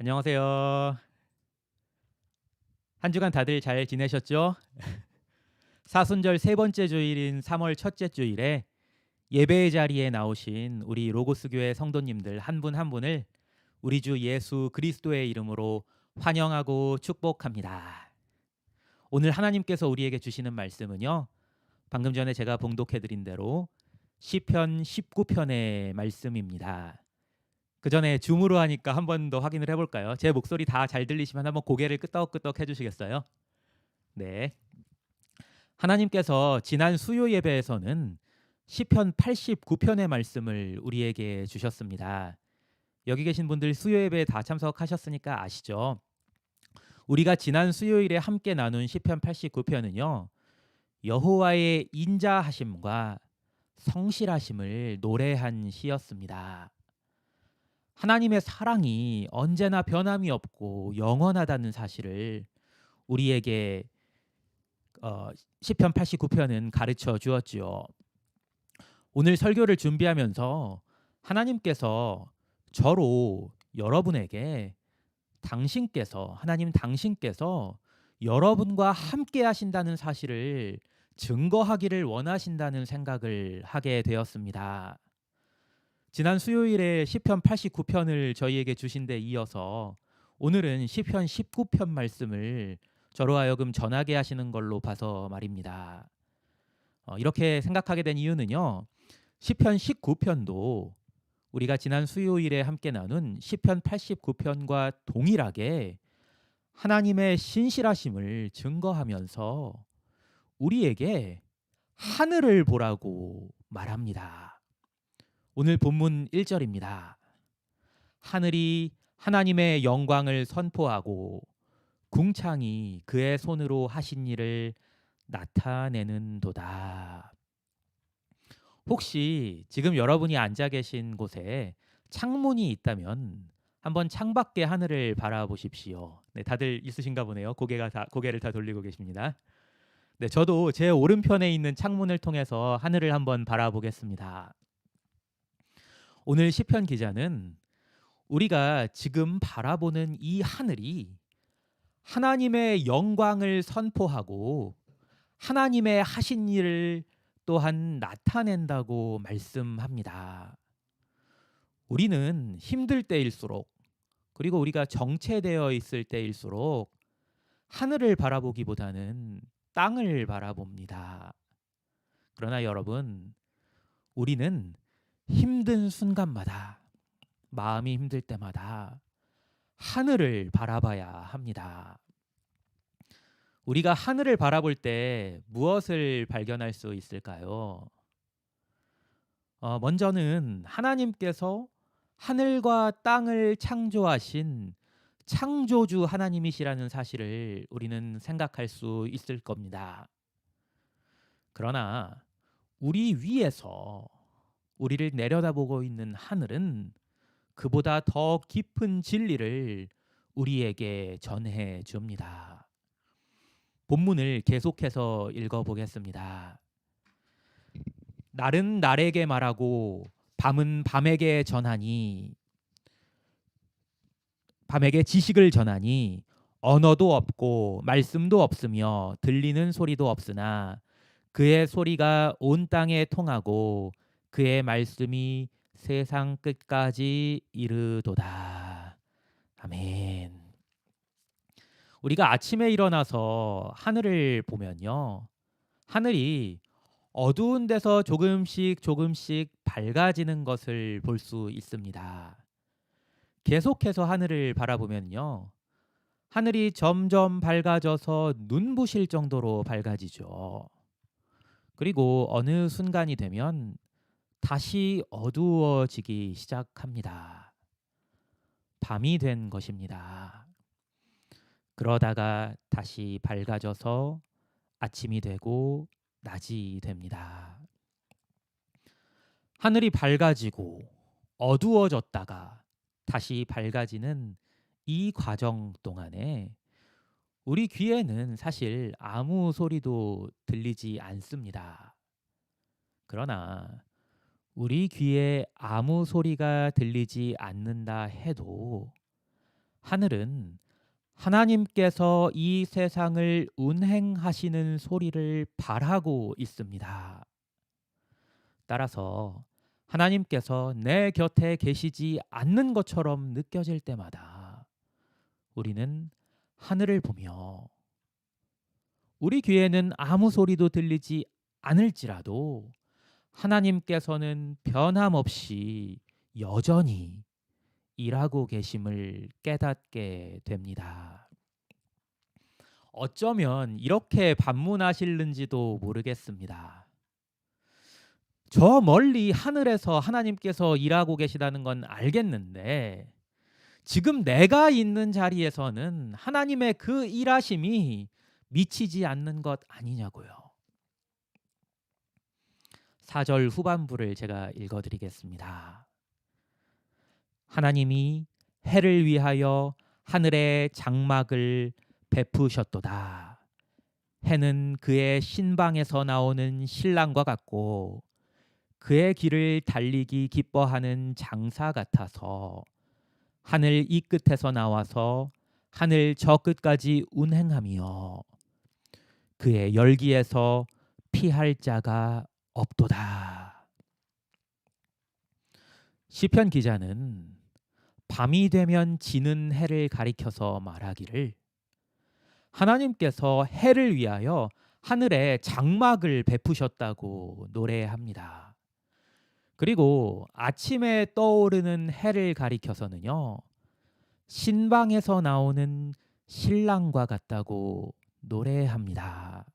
안녕하세요. 한 주간 다들 잘 지내셨죠? 사순절 세 번째 주일인 3월 첫째 주일에 예배의 자리에 나오신 우리 로고스 교회 성도님들 한 분 한 분을 우리 주 예수 그리스도의 이름으로 환영하고 축복합니다. 오늘 하나님께서 우리에게 주시는 말씀은요. 방금 전에 제가 봉독해 드린 대로 시편 19편의 말씀입니다. 그 전에 줌으로 하니까 한 번 더 확인을 해볼까요? 제 목소리 다 잘 들리시면 한번 고개를 끄덕끄덕 해주시겠어요? 네. 하나님께서 지난 수요 예배에서는 시편 89편의 말씀을 우리에게 주셨습니다. 여기 계신 분들 수요 예배에 다 참석하셨으니까 아시죠? 우리가 지난 수요일에 함께 나눈 시편 89편은요. 여호와의 인자하심과 성실하심을 노래한 시였습니다. 하나님의 사랑이 언제나 변함이 없고 영원하다는 사실을 우리에게 시편 89편은 가르쳐 주었지요. 오늘 설교를 준비하면서 하나님께서 저로 여러분에게 하나님 당신께서 여러분과 함께 하신다는 사실을 증거하기를 원하신다는 생각을 하게 되었습니다. 지난 수요일에 시편 89편을 저희에게 주신 데 이어서 오늘은 시편 19편 말씀을 저로 하여금 전하게 하시는 걸로 봐서 말입니다. 이렇게 생각하게 된 이유는요. 시편 19편도 우리가 지난 수요일에 함께 나눈 시편 89편과 동일하게 하나님의 신실하심을 증거하면서 우리에게 하늘을 보라고 말합니다. 오늘 본문 1절입니다. 하늘이 하나님의 영광을 선포하고 궁창이 그의 손으로 하신 일을 나타내는도다. 혹시 지금 여러분이 앉아 계신 곳에 창문이 있다면 한번 창밖의 하늘을 바라보십시오. 네, 다들 있으신가 보네요. 고개를 다 돌리고 계십니다. 네, 저도 제 오른편에 있는 창문을 통해서 하늘을 한번 바라보겠습니다. 오늘 시편 기자는 우리가 지금 바라보는 이 하늘이 하나님의 영광을 선포하고 하나님의 하신 일을 또한 나타낸다고 말씀합니다. 우리는 힘들 때일수록 그리고 우리가 정체되어 있을 때일수록 하늘을 바라보기보다는 땅을 바라봅니다. 그러나 여러분, 우리는 힘든 순간마다 마음이 힘들 때마다 하늘을 바라봐야 합니다. 우리가 하늘을 바라볼 때 무엇을 발견할 수 있을까요? 먼저는 하나님께서 하늘과 땅을 창조하신 창조주 하나님이시라는 사실을 우리는 생각할 수 있을 겁니다. 그러나 우리 위에서 우리를 내려다보고 있는 하늘은 그보다 더 깊은 진리를 우리에게 전해 줍니다. 본문을 계속해서 읽어보겠습니다. 날은 날에게 말하고 밤은 밤에게 지식을 전하니 언어도 없고 말씀도 없으며 들리는 소리도 없으나 그의 소리가 온 땅에 통하고 그의 말씀이 세상 끝까지 이르도다. 아멘. 우리가 아침에 일어나서 하늘을 보면요. 하늘이 어두운 데서 조금씩 밝아지는 것을 볼 수 있습니다. 계속해서 하늘을 바라보면요. 하늘이 점점 밝아져서 눈부실 정도로 밝아지죠. 그리고 어느 순간이 되면 다시 어두워지기 시작합니다. 밤이 된 것입니다. 그러다가 다시 밝아져서 아침이 되고 낮이 됩니다. 하늘이 밝아지고 어두워졌다가 다시 밝아지는 이 과정 동안에 우리 귀에는 사실 아무 소리도 들리지 않습니다. 그러나 우리 귀에 아무 소리가 들리지 않는다 해도 하늘은 하나님께서 이 세상을 운행하시는 소리를 발하고 있습니다. 따라서 하나님께서 내 곁에 계시지 않는 것처럼 느껴질 때마다 우리는 하늘을 보며 우리 귀에는 아무 소리도 들리지 않을지라도 하나님께서는 변함없이 여전히 일하고 계심을 깨닫게 됩니다. 어쩌면 이렇게 반문하실는지도 모르겠습니다. 저 멀리 하늘에서 하나님께서 일하고 계시다는 건 알겠는데 지금 내가 있는 자리에서는 하나님의 그 일하심이 미치지 않는 것 아니냐고요. 4절 후반부를 제가 읽어드리겠습니다. 하나님이 해를 위하여 하늘의 장막을 베푸셨도다. 해는 그의 신방에서 나오는 신랑과 같고 그의 길을 달리기 기뻐하는 장사 같아서 하늘 이 끝에서 나와서 하늘 저 끝까지 운행하며 그의 열기에서 피할 자가 없도다. 시편 기자는 밤이 되면 지는 해를 가리켜서 말하기를 하나님께서 해를 위하여 하늘에 장막을 베푸셨다고 노래합니다. 그리고 아침에 떠오르는 해를 가리켜서는요, 신방에서 나오는 신랑과 같다고 노래합니다.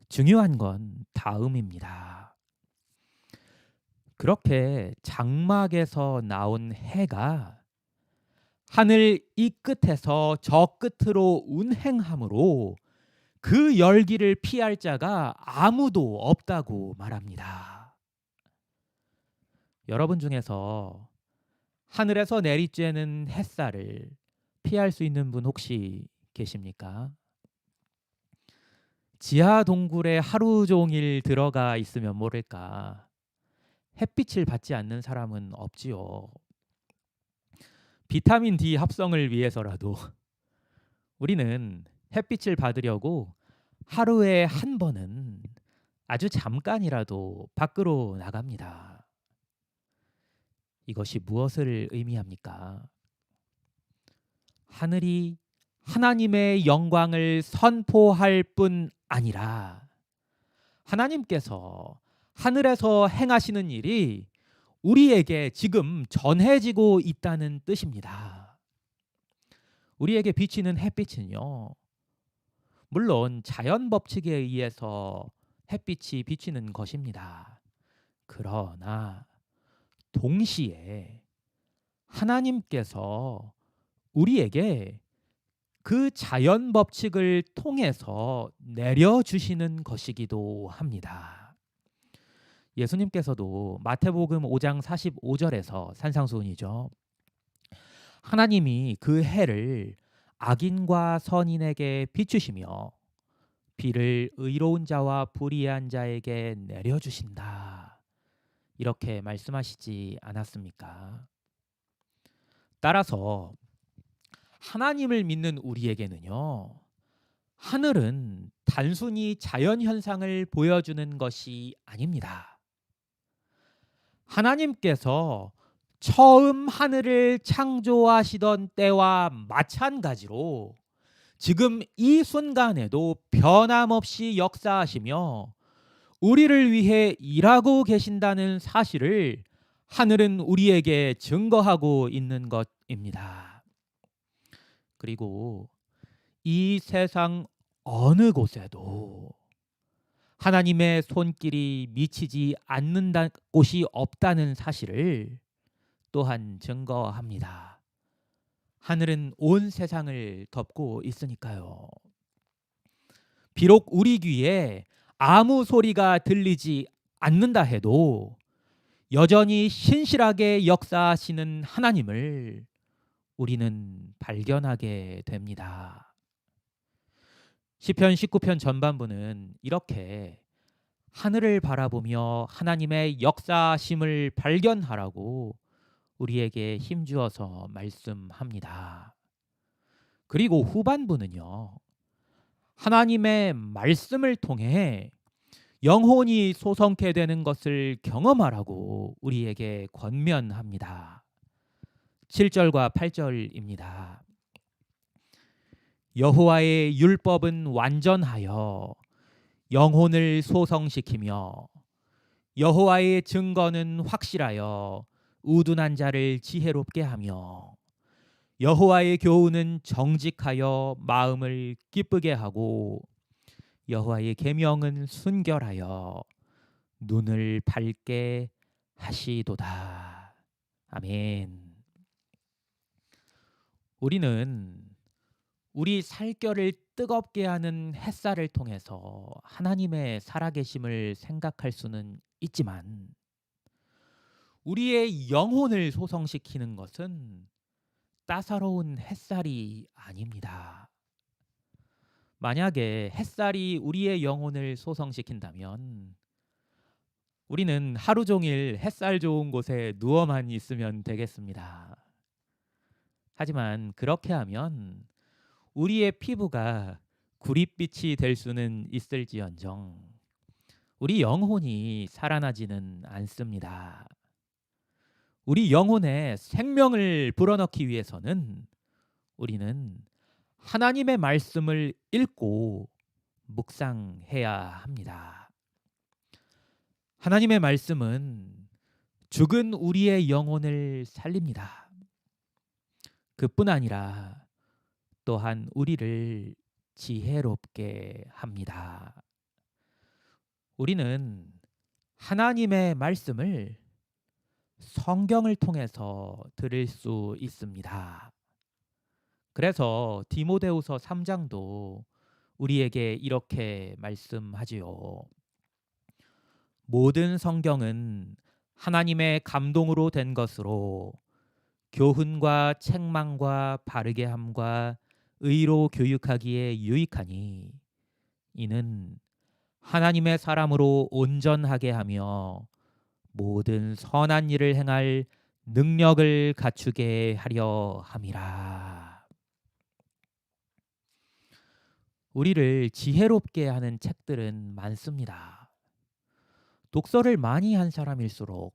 중요한 건 다음입니다. 그렇게 장막에서 나온 해가 하늘 이 끝에서 저 끝으로 운행함으로 그 열기를 피할 자가 아무도 없다고 말합니다. 여러분 중에서 하늘에서 내리쬐는 햇살을 피할 수 있는 분 혹시 계십니까? 지하 동굴에 하루 종일 들어가 있으면 모를까 햇빛을 받지 않는 사람은 없지요. 비타민 D 합성을 위해서라도 우리는 햇빛을 받으려고 하루에 한 번은 아주 잠깐이라도 밖으로 나갑니다. 이것이 무엇을 의미합니까? 하늘이 하나님의 영광을 선포할 뿐 아니라 하나님께서 하늘에서 행하시는 일이 우리에게 지금 전해지고 있다는 뜻입니다. 우리에게 비치는 햇빛은요, 물론 자연 법칙에 의해서 햇빛이 비치는 것입니다. 그러나 동시에 하나님께서 우리에게 그 자연 법칙을 통해서 내려주시는 것이기도 합니다. 예수님께서도 마태복음 5장 45절에서 산상수훈이죠. 하나님이 그 해를 악인과 선인에게 비추시며 비를 의로운 자와 불의한 자에게 내려주신다. 이렇게 말씀하시지 않았습니까? 따라서 하나님을 믿는 우리에게는요, 하늘은 단순히 자연현상을 보여주는 것이 아닙니다. 하나님께서 처음 하늘을 창조하시던 때와 마찬가지로 지금 이 순간에도 변함없이 역사하시며 우리를 위해 일하고 계신다는 사실을 하늘은 우리에게 증거하고 있는 것입니다. 그리고 이 세상 어느 곳에도 하나님의 손길이 미치지 않는 곳이 없다는 사실을 또한 증거합니다. 하늘은 온 세상을 덮고 있으니까요. 비록 우리 귀에 아무 소리가 들리지 않는다 해도 여전히 신실하게 역사하시는 하나님을 우리는 발견하게 됩니다. 시편 19편 전반부는 이렇게 하늘을 바라보며 하나님의 역사하심을 발견하라고 우리에게 힘주어서 말씀합니다. 그리고 후반부는요. 하나님의 말씀을 통해 영혼이 소성케 되는 것을 경험하라고 우리에게 권면합니다. 7절과 8절입니다. 여호와의 율법은 완전하여 영혼을 소성시키며 여호와의 증거는 확실하여 우둔한 자를 지혜롭게 하며 여호와의 교훈은 정직하여 마음을 기쁘게 하고 여호와의 계명은 순결하여 눈을 밝게 하시도다. 아멘. 우리는 우리 살결을 뜨겁게 하는 햇살을 통해서 하나님의 살아계심을 생각할 수는 있지만 우리의 영혼을 소성시키는 것은 따사로운 햇살이 아닙니다. 만약에 햇살이 우리의 영혼을 소성시킨다면 우리는 하루 종일 햇살 좋은 곳에 누워만 있으면 되겠습니다. 하지만 그렇게 하면 우리의 피부가 구릿빛이 될 수는 있을지언정 우리 영혼이 살아나지는 않습니다. 우리 영혼에 생명을 불어넣기 위해서는 우리는 하나님의 말씀을 읽고 묵상해야 합니다. 하나님의 말씀은 죽은 우리의 영혼을 살립니다. 그뿐 아니라 또한 우리를 지혜롭게 합니다. 우리는 하나님의 말씀을 성경을 통해서 들을 수 있습니다. 그래서 디모데후서 3장도 우리에게 이렇게 말씀하지요. 모든 성경은 하나님의 감동으로 된 것으로 교훈과 책망과 바르게 함과 의로 교육하기에 유익하니 이는 하나님의 사람으로 온전하게 하며 모든 선한 일을 행할 능력을 갖추게 하려 함이라. 우리를 지혜롭게 하는 책들은 많습니다. 독서를 많이 한 사람일수록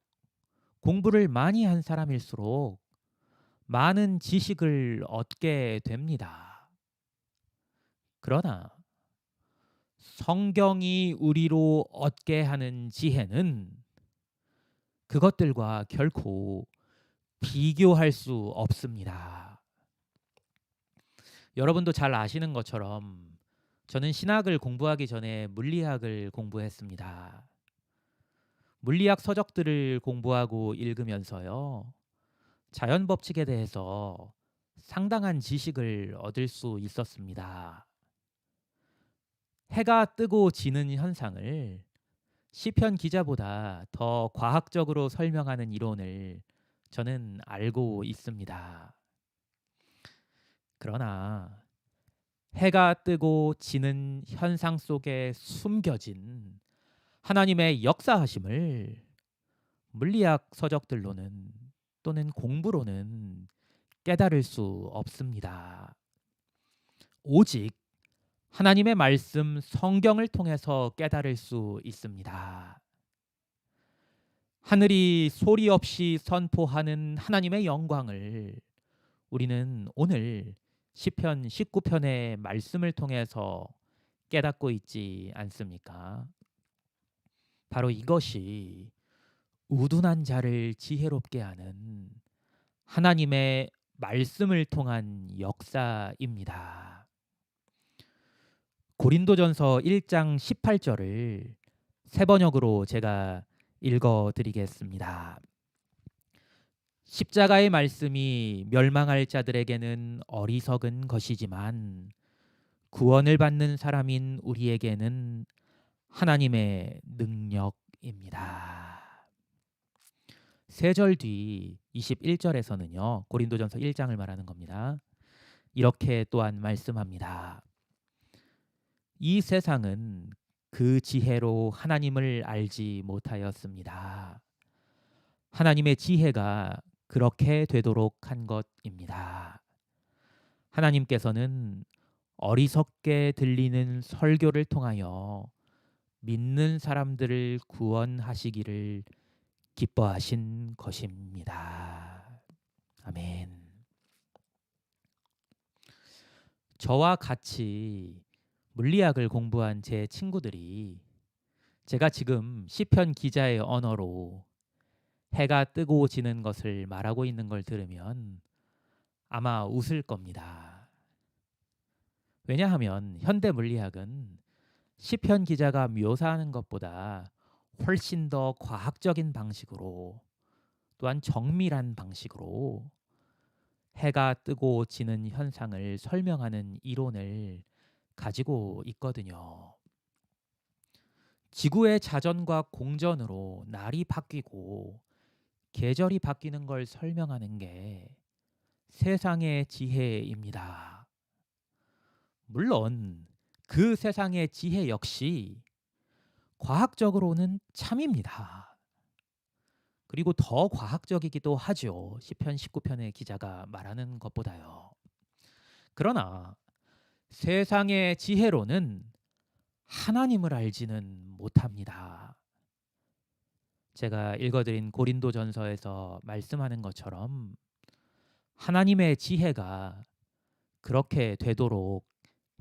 공부를 많이 한 사람일수록 많은 지식을 얻게 됩니다. 그러나 성경이 우리로 얻게 하는 지혜는 그것들과 결코 비교할 수 없습니다. 여러분도 잘 아시는 것처럼 저는 신학을 공부하기 전에 물리학을 공부했습니다. 물리학 서적들을 공부하고 읽으면서요. 자연 법칙에 대해서 상당한 지식을 얻을 수 있었습니다. 해가 뜨고 지는 현상을 시편 기자보다 더 과학적으로 설명하는 이론을 저는 알고 있습니다. 그러나 해가 뜨고 지는 현상 속에 숨겨진 하나님의 역사하심을 물리학 서적들로는 또는 공부로는 깨달을 수 없습니다. 오직 하나님의 말씀 성경을 통해서 깨달을 수 있습니다. 하늘이 소리 없이 선포하는 하나님의 영광을 우리는 오늘 시편 19편의 말씀을 통해서 깨닫고 있지 않습니까? 바로 이것이 우둔한 자를 지혜롭게 하는 하나님의 말씀을 통한 역사입니다. 고린도전서 1장 18절을 세 번역으로 제가 읽어드리겠습니다. 십자가의 말씀이 멸망할 자들에게는 어리석은 것이지만 구원을 받는 사람인 우리에게는 하나님의 능력입니다. 세 절 뒤 21절에서는요. 고린도전서 1장을 말하는 겁니다. 이렇게 또한 말씀합니다. 이 세상은 그 지혜로 하나님을 알지 못하였습니다. 하나님의 지혜가 그렇게 되도록 한 것입니다. 하나님께서는 어리석게 들리는 설교를 통하여 믿는 사람들을 구원하시기를 기뻐하신 것입니다. 아멘. 저와 같이 물리학을 공부한 제 친구들이 제가 지금 시편 기자의 언어로 해가 뜨고 지는 것을 말하고 있는 걸 들으면 아마 웃을 겁니다. 왜냐하면 현대 물리학은 시편 기자가 묘사하는 것보다 훨씬 더 과학적인 방식으로 또한 정밀한 방식으로 해가 뜨고 지는 현상을 설명하는 이론을 가지고 있거든요. 지구의 자전과 공전으로 날이 바뀌고 계절이 바뀌는 걸 설명하는 게 세상의 지혜입니다. 물론 그 세상의 지혜 역시 과학적으로는 참입니다. 그리고 더 과학적이기도 하죠. 시편 19편의 기자가 말하는 것보다요. 그러나 세상의 지혜로는 하나님을 알지는 못합니다. 제가 읽어드린 고린도전서에서 말씀하는 것처럼 하나님의 지혜가 그렇게 되도록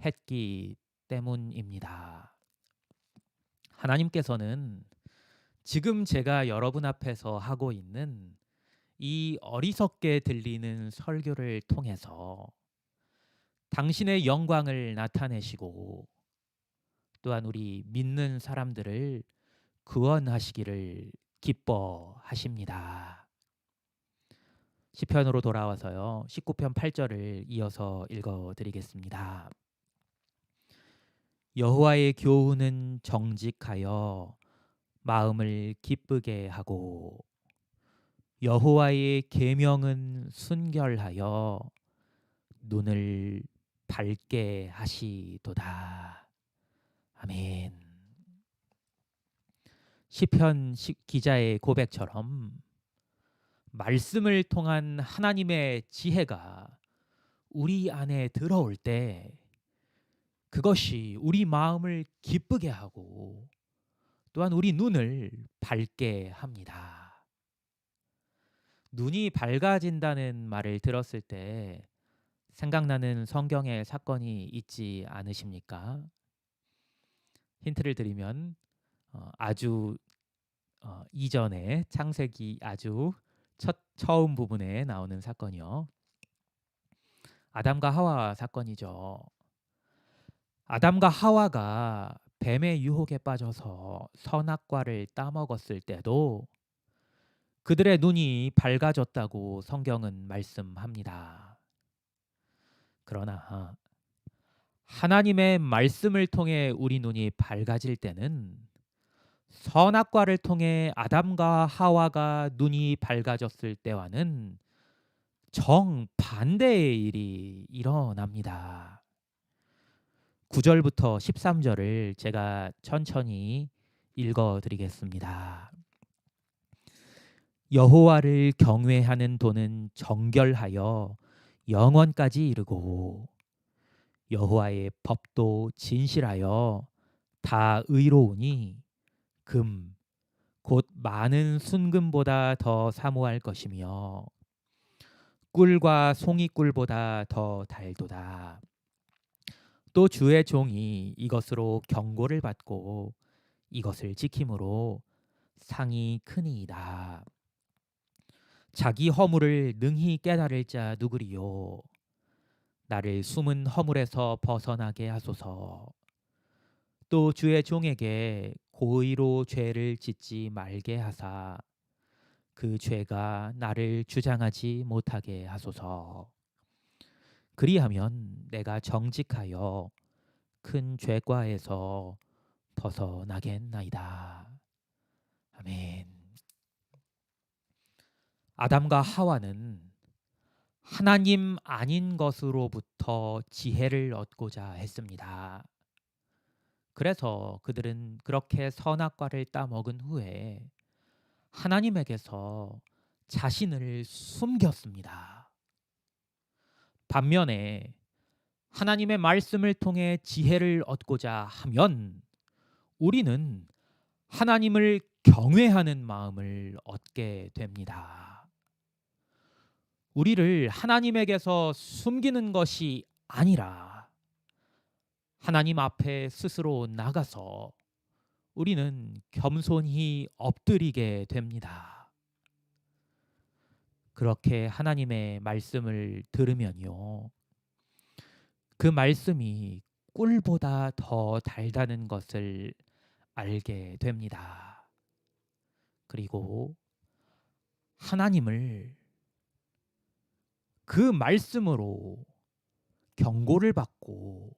했기 때문입니다. 하나님께서는 지금 제가 여러분 앞에서 하고 있는 이 어리석게 들리는 설교를 통해서 당신의 영광을 나타내시고 또한 우리 믿는 사람들을 구원하시기를 기뻐하십니다. 시편으로 돌아와서요. 19편 8절을 이어서 읽어드리겠습니다. 여호와의 교훈은 정직하여 마음을 기쁘게 하고 여호와의 계명은 순결하여 눈을 밝게 하시도다. 아멘. 시편 기자의 고백처럼 말씀을 통한 하나님의 지혜가 우리 안에 들어올 때 그것이 우리 마음을 기쁘게 하고 또한 우리 눈을 밝게 합니다. 눈이 밝아진다는 말을 들었을 때 생각나는 성경의 사건이 있지 않으십니까? 힌트를 드리면 아주 이전에 창세기 아주 처음 부분에 나오는 사건이요. 아담과 하와 사건이죠. 아담과 하와가 뱀의 유혹에 빠져서 선악과를 따먹었을 때도 그들의 눈이 밝아졌다고 성경은 말씀합니다. 그러나 하나님의 말씀을 통해 우리 눈이 밝아질 때는 선악과를 통해 아담과 하와가 눈이 밝아졌을 때와는 정반대의 일이 일어납니다. 9절부터 13절을 제가 천천히 읽어드리겠습니다. 여호와를 경외하는 도는 정결하여 영원까지 이르고 여호와의 법도 진실하여 다 의로우니 금 곧 많은 순금보다 더 사모할 것이며 꿀과 송이꿀보다 더 달도다. 또 주의 종이 이것으로 경고를 받고 이것을 지킴으로 상이 크니이다. 자기 허물을 능히 깨달을 자 누구리요? 나를 숨은 허물에서 벗어나게 하소서. 또 주의 종에게 고의로 죄를 짓지 말게 하사 그 죄가 나를 주장하지 못하게 하소서. 그리하면 내가 정직하여 큰 죄과에서 벗어나겠나이다. 아멘. 아담과 하와는 하나님 아닌 것으로부터 지혜를 얻고자 했습니다. 그래서 그들은 그렇게 선악과를 따먹은 후에 하나님에게서 자신을 숨겼습니다. 반면에 하나님의 말씀을 통해 지혜를 얻고자 하면 우리는 하나님을 경외하는 마음을 얻게 됩니다. 우리를 하나님에게서 숨기는 것이 아니라 하나님 앞에 스스로 나가서 우리는 겸손히 엎드리게 됩니다. 그렇게 하나님의 말씀을 들으면요, 그 말씀이 꿀보다 더 달다는 것을 알게 됩니다. 그리고 하나님을 그 말씀으로 경고를 받고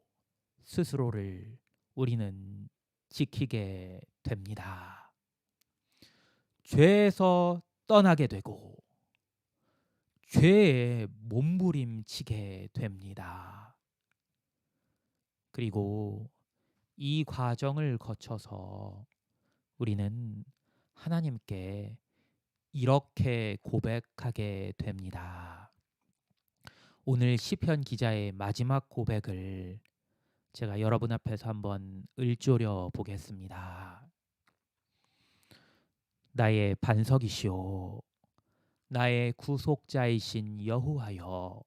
스스로를 우리는 지키게 됩니다. 죄에서 떠나게 되고 죄에 몸부림치게 됩니다. 그리고 이 과정을 거쳐서 우리는 하나님께 이렇게 고백하게 됩니다. 오늘 시편 기자의 마지막 고백을 제가 여러분 앞에서 한번 읊조려 보겠습니다. 나의 반석이시오, 나의 구속자이신 여호와여,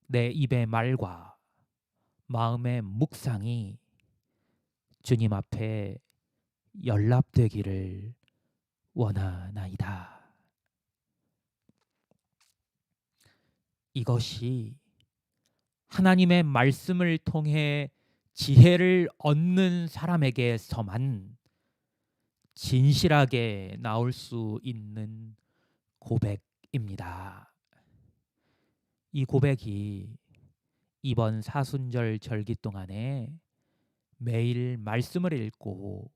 내 입의 말과 마음의 묵상이 주님 앞에 연락되기를 원하나이다. 이것이 하나님의 말씀을 통해 지혜를 얻는 사람에게서만 진실하게 나올 수 있는 고백입니다. 이 고백이 이번 사순절 절기 동안에 매일 말씀을 읽고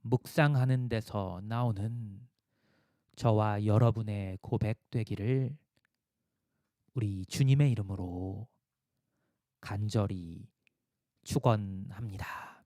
묵상하는 데서 나오는 저와 여러분의 고백되기를 우리 주님의 이름으로 간절히 축원합니다.